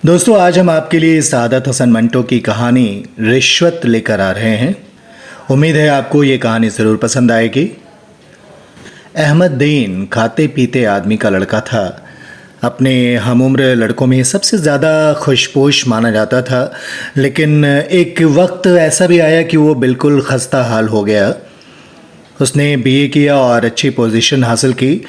दोस्तों, आज हम आपके लिए सादत हसन मंटो की कहानी रिश्वत लेकर आ रहे हैं। उम्मीद है आपको ये कहानी ज़रूर पसंद आएगी। अहमद दीन खाते पीते आदमी का लड़का था। अपने हमउम्र लड़कों में सबसे ज़्यादा खुशपोश माना जाता था, लेकिन एक वक्त ऐसा भी आया कि वो बिल्कुल खस्ता हाल हो गया। उसने बीए किया और अच्छी पोजीशन हासिल की।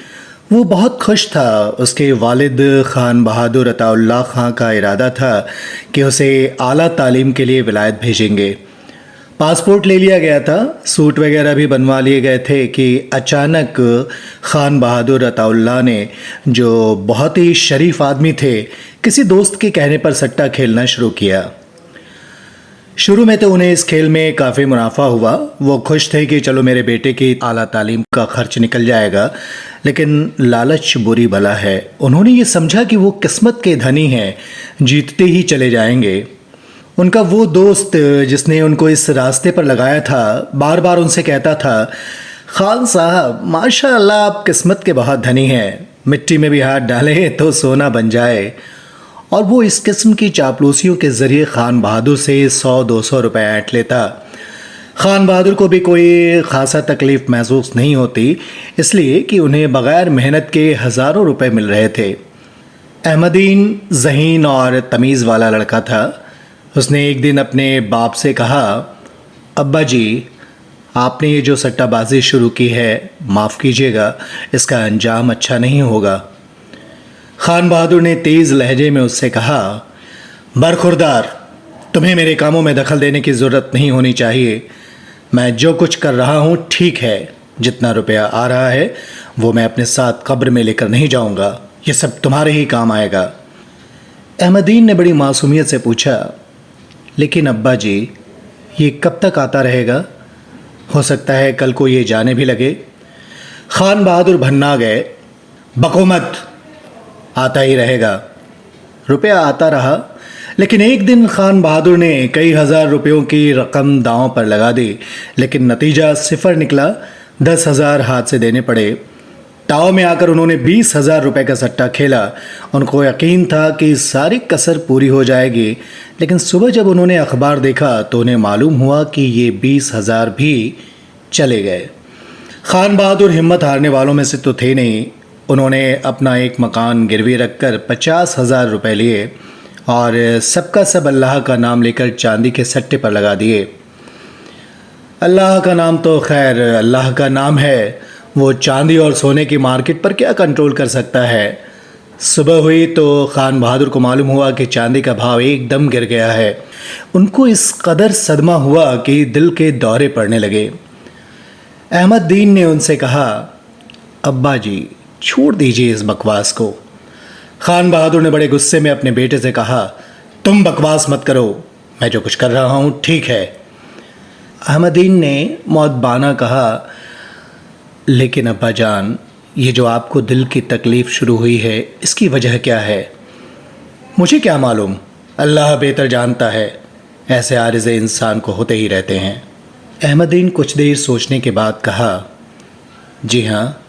वो बहुत खुश था। उसके वालिद खान बहादुर अताउल्लाह खां का इरादा था कि उसे आला तालीम के लिए विलायत भेजेंगे। पासपोर्ट ले लिया गया था, सूट वगैरह भी बनवा लिए गए थे कि अचानक खान बहादुर अताउल्लाह ने, जो बहुत ही शरीफ आदमी थे, किसी दोस्त के कहने पर सट्टा खेलना शुरू किया। शुरू में तो उन्हें इस खेल में काफ़ी मुनाफा हुआ। वो खुश थे कि चलो मेरे बेटे की आला तालीम का खर्च निकल जाएगा, लेकिन लालच बुरी बला है। उन्होंने ये समझा कि वो किस्मत के धनी हैं, जीतते ही चले जाएंगे। उनका वो दोस्त जिसने उनको इस रास्ते पर लगाया था, बार बार उनसे कहता था, खान साहब माशाअल्लाह आप किस्मत के बहुत धनी हैं, मिट्टी में भी हाथ डालें तो सोना बन जाए। और वो इस किस्म की चापलूसियों के ज़रिए खान बहादुर से 100-200 रुपए ऐंठ लेता। खान बहादुर को भी कोई ख़ासा तकलीफ़ महसूस नहीं होती, इसलिए कि उन्हें बग़ैर मेहनत के हज़ारों रुपए मिल रहे थे। अहमदीन ज़हीन और तमीज़ वाला लड़का था। उसने एक दिन अपने बाप से कहा, अब्बा जी, आपने ये जो सट्टाबाजी शुरू की है, माफ़ कीजिएगा, इसका अंजाम अच्छा नहीं होगा। खान बहादुर ने तेज़ लहजे में उससे कहा, बरखुरदार, तुम्हें मेरे कामों में दखल देने की ज़रूरत नहीं होनी चाहिए। मैं जो कुछ कर रहा हूँ ठीक है। जितना रुपया आ रहा है वो मैं अपने साथ कब्र में लेकर नहीं जाऊँगा। ये सब तुम्हारे ही काम आएगा। अहमदीन ने बड़ी मासूमियत से पूछा, लेकिन अब्बा जी, ये कब तक आता रहेगा? हो सकता है कल को ये जाने भी लगे। खान बहादुर भन्ना गए, बको मत, आता ही रहेगा। रुपया आता रहा, लेकिन एक दिन खान बहादुर ने कई हज़ार रुपयों की रकम दांव पर लगा दी, लेकिन नतीजा सिफर निकला। 10,000 हाथ से देने पड़े। ताव में आकर उन्होंने 20,000 रुपये का सट्टा खेला। उनको यकीन था कि सारी कसर पूरी हो जाएगी, लेकिन सुबह जब उन्होंने अखबार देखा तो उन्हें मालूम हुआ कि ये 20,000 भी चले गए। खान बहादुर हिम्मत हारने वालों में से तो थे नहीं। उन्होंने अपना एक मकान गिरवी रखकर 50,000 रुपये लिए और सबका सब अल्लाह का नाम लेकर चांदी के सट्टे पर लगा दिए। अल्लाह का नाम तो खैर अल्लाह का नाम है, वो चांदी और सोने की मार्केट पर क्या कंट्रोल कर सकता है। सुबह हुई तो खान बहादुर को मालूम हुआ कि चांदी का भाव एकदम गिर गया है। उनको इस कदर सदमा हुआ कि दिल के दौरे पड़ने लगे। अहमद दीन ने उनसे कहा, अब्बा जी, छोड़ दीजिए इस बकवास को। खान बहादुर ने बड़े गुस्से में अपने बेटे से कहा, तुम बकवास मत करो, मैं जो कुछ कर रहा हूँ ठीक है। अहमदीन ने मौतबाना कहा, लेकिन अब्बा जान, ये जो आपको दिल की तकलीफ़ शुरू हुई है, इसकी वजह क्या है? मुझे क्या मालूम, अल्लाह बेहतर जानता है। ऐसे आरिज़े इंसान को होते ही रहते हैं। अहमदीन कुछ देर सोचने के बाद कहा, जी हाँ,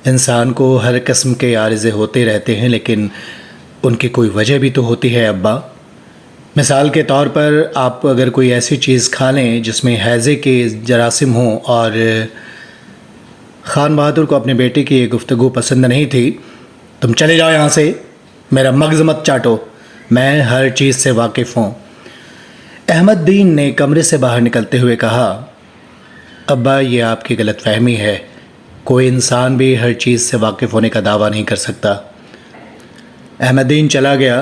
इंसान को हर किस्म के आरिज़े होते रहते हैं, लेकिन उनकी कोई वजह भी तो होती है अब्बा। मिसाल के तौर पर आप अगर कोई ऐसी चीज़ खा लें जिसमें हैज़े के जरासिम हों। और खान बहादुर को अपने बेटे की ये गुफ्तगू पसंद नहीं थी। तुम चले जाओ यहाँ से, मेरा मगज़ मत चाटो, मैं हर चीज़ से वाकिफ़ हूँ। अहमद दीन ने कमरे से बाहर निकलते हुए कहा, अब्बा ये आपकी गलतफ़हमी है। कोई इंसान भी हर चीज़ से वाकिफ़ होने का दावा नहीं कर सकता। अहमदीन चला गया।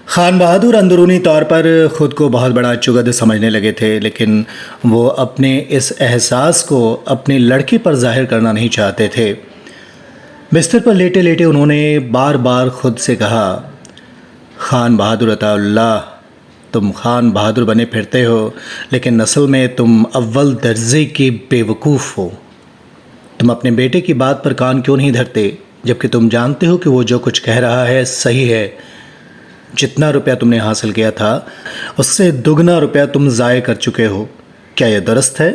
खान बहादुर अंदरूनी तौर पर ख़ुद को बहुत बड़ा चुगद समझने लगे थे, लेकिन वो अपने इस एहसास को अपने लड़के पर ज़ाहिर करना नहीं चाहते थे। बिस्तर पर लेटे लेटे उन्होंने बार बार ख़ुद से कहा, खान बहादुर अताउल्लाह, तुम खान बहादुर बने फिरते हो, लेकिन असल में तुम अव्वल दर्जे के बेवकूफ़ हो। तुम अपने बेटे की बात पर कान क्यों नहीं धरते, जबकि तुम जानते हो कि वो जो कुछ कह रहा है सही है। जितना रुपया तुमने हासिल किया था उससे दुगना रुपया तुम ज़ाय कर चुके हो। क्या यह दुरुस्त है?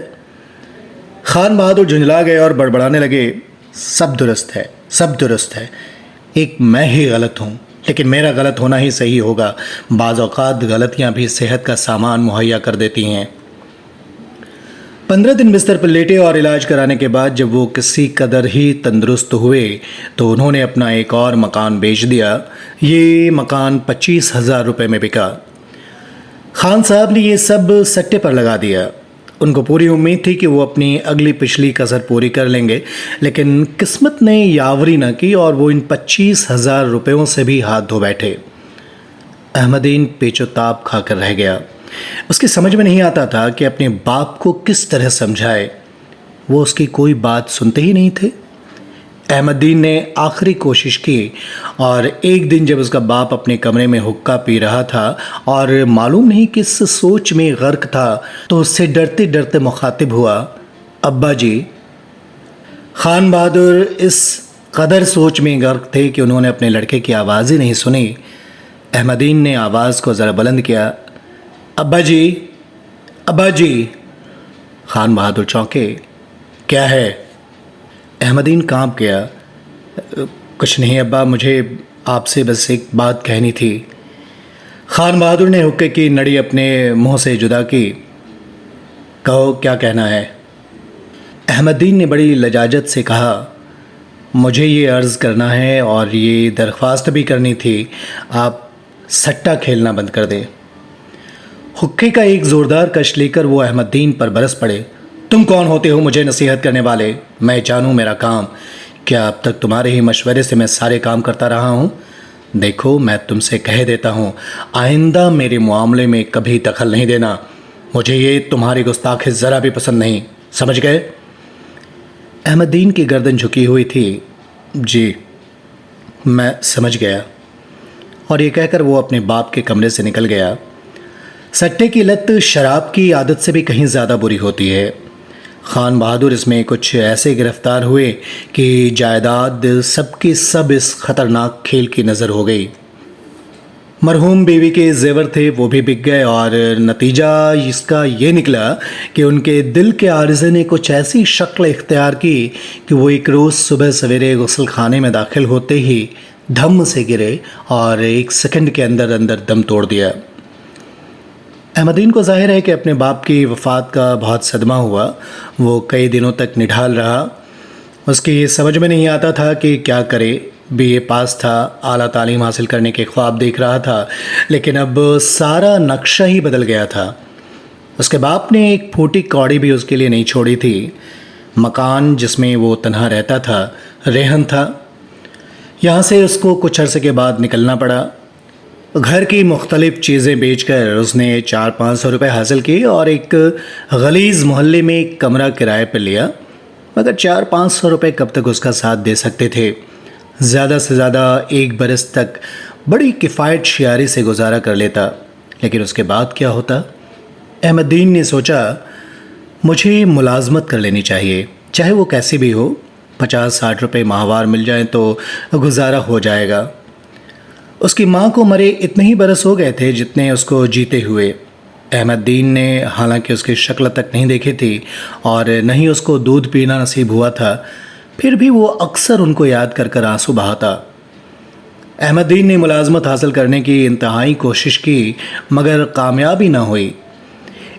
खान बहादुर झुंझला गए और बड़बड़ाने लगे, सब दुरुस्त है, सब दुरुस्त है, एक मैं ही गलत हूँ। लेकिन मेरा गलत होना ही सही होगा। बाज़ औक़ात गलतियाँ भी सेहत का सामान मुहैया कर देती हैं। 15 दिन बिस्तर पर लेटे और इलाज कराने के बाद जब वो किसी कदर ही तंदुरुस्त हुए तो उन्होंने अपना एक और मकान बेच दिया। ये मकान 25,000 रुपये में बिका। खान साहब ने ये सब सट्टे पर लगा दिया। उनको पूरी उम्मीद थी कि वो अपनी अगली पिछली कसर पूरी कर लेंगे, लेकिन किस्मत ने यावरी न की और वो इन 25,000 रुपयों से भी हाथ धो बैठे। अहमदीन पेचोताप खाकर रह गया। उसकी समझ में नहीं आता था कि अपने बाप को किस तरह समझाए। वो उसकी कोई बात सुनते ही नहीं थे। अहमदीन ने आखिरी कोशिश की और एक दिन जब उसका बाप अपने कमरे में हुक्का पी रहा था और मालूम नहीं किस सोच में गर्क था तो उससे डरते डरते मुखातिब हुआ, अब्बा जी। खान बहादुर इस कदर सोच में गर्क थे कि उन्होंने अपने लड़के की आवाज़ ही नहीं सुनी। अहमदीन ने आवाज़ को ज़रा बुलंद किया, अब्बा जी, अब्बा जी। खान बहादुर चौंके, क्या है? अहमदीन कांप गया, कुछ नहीं अब्बा, मुझे आपसे बस एक बात कहनी थी। खान बहादुर ने हुक्के की नड़ी अपने मुंह से जुदा की, कहो क्या कहना है? अहमदीन ने बड़ी लजाजत से कहा, मुझे ये अर्ज़ करना है और ये दरख्वास्त भी करनी थी, आप सट्टा खेलना बंद कर दें। हुक्के का एक ज़ोरदार कश लेकर वो अहमदीन पर बरस पड़े, तुम कौन होते हो मुझे नसीहत करने वाले? मैं जानूं मेरा काम। क्या अब तक तुम्हारे ही मशवरे से मैं सारे काम करता रहा हूं? देखो, मैं तुमसे कह देता हूं, आइंदा मेरे मामले में कभी दखल नहीं देना। मुझे ये तुम्हारी गुस्ताखी ज़रा भी पसंद नहीं, समझ गए? अहमदीन की गर्दन झुकी हुई थी। जी, मैं समझ गया। और ये कहकर वो अपने बाप के कमरे से निकल गया। सट्टे की लत शराब की आदत से भी कहीं ज़्यादा बुरी होती है। खान बहादुर इसमें कुछ ऐसे गिरफ्तार हुए कि जायदाद सबकी सब इस ख़तरनाक खेल की नज़र हो गई। मरहूम बीवी के जेवर थे वो भी बिक गए और नतीजा इसका ये निकला कि उनके दिल के आरिज़े ने कुछ ऐसी शक्ल इख्तियार की कि वो एक रोज़ सुबह सवेरे गुस्ल खाने में दाखिल होते ही धम्म से गिरे और एक सेकंड के अंदर अंदर दम तोड़ दिया। अहमदीन को जाहिर है कि अपने बाप की वफ़ात का बहुत सदमा हुआ। वो कई दिनों तक निढाल रहा। उसकी समझ में नहीं आता था कि क्या करे। बीए पास था, आला तालीम हासिल करने के ख्वाब देख रहा था, लेकिन अब सारा नक्शा ही बदल गया था। उसके बाप ने एक फूटी कौड़ी भी उसके लिए नहीं छोड़ी थी। मकान जिसमें वो तन्हा रहता था रेहन था। यहाँ से उसको कुछ अरसे के बाद निकलना पड़ा। घर की मुख्तलिफ़ चीज़ें बेचकर उसने 400-500 रुपये हासिल किए और एक गलीज़ मोहल्ले में एक कमरा किराए पर लिया। मगर 400-500 रुपये कब तक उसका साथ दे सकते थे? ज़्यादा से ज़्यादा एक बरस तक बड़ी किफ़ायत शियारी से गुजारा कर लेता। लेकिन उसके बाद क्या होता? अहमदीन ने सोचा, मुझे मुलाजमत कर लेनी चाहिए, चाहे वो कैसी भी हो। 50-60 रुपये माहवार मिल जाएं तो गुजारा हो जाएगा। उसकी माँ को मरे इतने ही बरस हो गए थे जितने उसको जीते हुए। अहमदीन ने हालांकि उसकी शक्ल तक नहीं देखी थी और न ही उसको दूध पीना नसीब हुआ था, फिर भी वो अक्सर उनको याद कर कर आंसू बहाता। अहमदीन ने मुलाजमत हासिल करने की इंतहाई कोशिश की मगर कामयाबी ना हुई।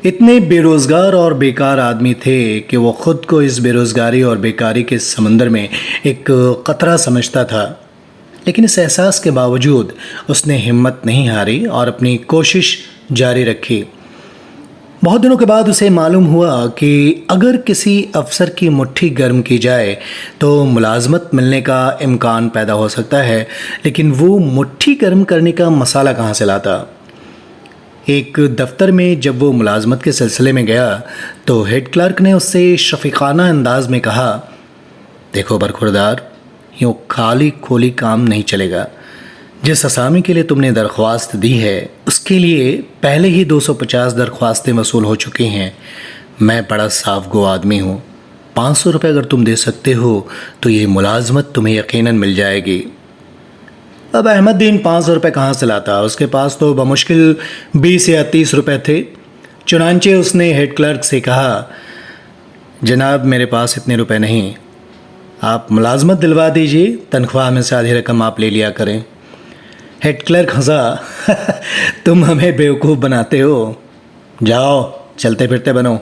इतने बेरोज़गार और बेकार आदमी थे कि वो ख़ुद को इस बेरोज़गारी और बेकारी के समंदर में एक क़तरा समझता था। लेकिन इस एहसास के बावजूद उसने हिम्मत नहीं हारी और अपनी कोशिश जारी रखी। बहुत दिनों के बाद उसे मालूम हुआ कि अगर किसी अफसर की मुट्ठी गर्म की जाए तो मुलाजमत मिलने का इम्कान पैदा हो सकता है, लेकिन वो मुट्ठी गर्म करने का मसाला कहाँ से लाता? एक दफ्तर में जब वो मुलाजमत के सिलसिले में गया तो हेड क्लर्क ने उससे शफीकाना अंदाज में कहा, देखो बरखुरदार, यूँ खाली खोली काम नहीं चलेगा। जिस असामी के लिए तुमने दरख्वास्त दी है उसके लिए पहले ही 250 दरख्वास्तें वसूल हो चुकी हैं। मैं बड़ा साफ गो आदमी हूँ। 500 रुपये अगर तुम दे सकते हो तो ये मुलाजमत तुम्हें यकीनन मिल जाएगी। अब अहमदीन 500 रुपये कहाँ से लाता? उसके पास तो बमुश्किल 20 या 30 रुपये थे। चुनांचे उसने हेड क्लर्क से कहा, जनाब मेरे पास इतने रुपए नहीं, आप मुलाजमत दिलवा दीजिए, तनख्वाह में से आधी रकम आप ले लिया करें। हेड क्लर्क हंसा। तुम हमें बेवकूफ़ बनाते हो, जाओ चलते फिरते बनो।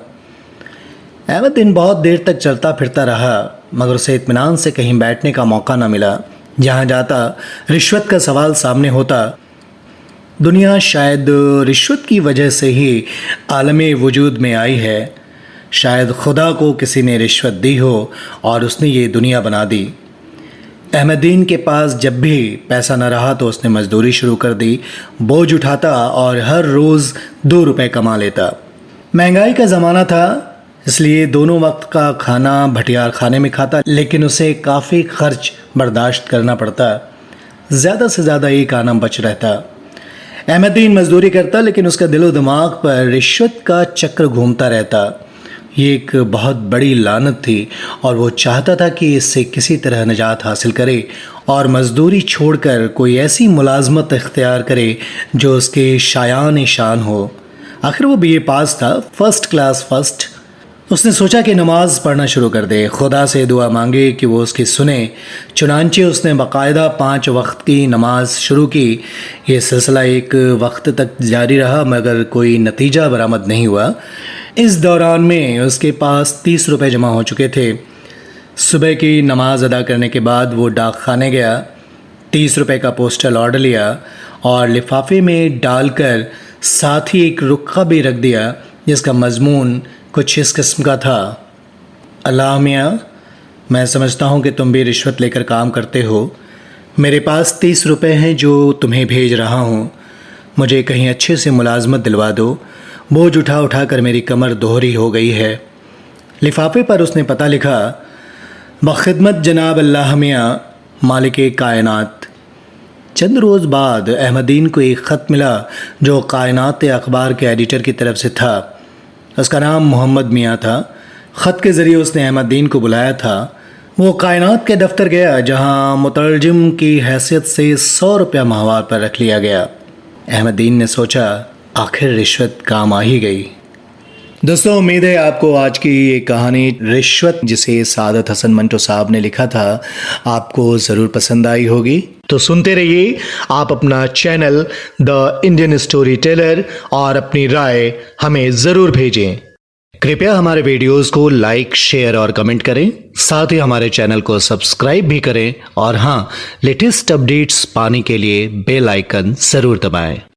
अहमदीन बहुत देर तक चलता फिरता रहा, मगर उसे इत्मीनान से कहीं बैठने का मौका न मिला। जहाँ जाता रिश्वत का सवाल सामने होता। दुनिया शायद रिश्वत की वजह से ही आलमे वजूद में आई है। शायद खुदा को किसी ने रिश्वत दी हो और उसने ये दुनिया बना दी। अहमदीन के पास जब भी पैसा न रहा तो उसने मज़दूरी शुरू कर दी। बोझ उठाता और हर रोज़ 2 रुपए कमा लेता। महंगाई का ज़माना था, इसलिए दोनों वक्त का खाना भटियार खाने में खाता, लेकिन उसे काफ़ी खर्च बर्दाश्त करना पड़ता। ज़्यादा से ज़्यादा एक आना बच रहता। अहमदीन मज़दूरी करता, लेकिन उसका दिलो दिमाग पर रिश्वत का चक्र घूमता रहता। ये एक बहुत बड़ी लानत थी और वो चाहता था कि इससे किसी तरह निजात हासिल करे और मज़दूरी छोड़कर कोई ऐसी मुलाजमत इख्तियार करे जो उसके शायान शान हो। आखिर वो बीए पास था, फर्स्ट क्लास फर्स्ट। उसने सोचा कि नमाज़ पढ़ना शुरू कर दे, खुदा से दुआ मांगे कि वो उसकी सुने। चुनांचे उसने बाकायदा 5 वक्त की नमाज शुरू की। ये सिलसिला एक वक्त तक जारी रहा, मगर कोई नतीजा बरामद नहीं हुआ। इस दौरान में उसके पास 30 रुपये जमा हो चुके थे। सुबह की नमाज अदा करने के बाद वो डाक खाने गया, 30 रुपये का पोस्टल ऑर्डर लिया और लिफाफे में डालकर साथ ही एक रुक्का भी रख दिया जिसका मजमून कुछ इस किस्म का था। अल्लाह मियाँ, मैं समझता हूँ कि तुम भी रिश्वत लेकर काम करते हो। मेरे पास 30 रुपये हैं जो तुम्हें भेज रहा हूँ। मुझे कहीं अच्छे से मुलाजमत दिलवा दो। बोझ उठा उठा कर मेरी कमर दोहरी हो गई है। लिफाफे पर उसने पता लिखा, बखिदमत जनाब अल्लाह मियाँ मालिक कायनात। चंद रोज़ बाद अहमदीन को एक ख़त मिला जो कायनात अखबार के एडिटर की तरफ से था। उसका नाम मोहम्मद मियाँ था। ख़त के ज़रिए उसने अहमदीन को बुलाया था। वो कायनात के दफ्तर गया जहाँ मुतरजम की हैसियत से 100 रुपया माहवार पर रख लिया गया। अहमदीन ने सोचा, आखिर रिश्वत काम आ ही गई। दोस्तों, उम्मीद है आपको आज की ये कहानी रिश्वत, जिसे सादत हसन मंटो साहब ने लिखा था, आपको ज़रूर पसंद आई होगी। तो सुनते रहिए आप अपना channel the Indian story teller और अपनी राय हमें ज़रूर भेजें। कृपया हमारे वीडियोस को लाइक, शेयर और कमेंट करें। साथ ही हमारे चैनल को सब्सक्राइब भी करें और हाँ, लेटेस्ट अपडेट्स पाने के लिए बेल आइकन ज़रूर दबाएं।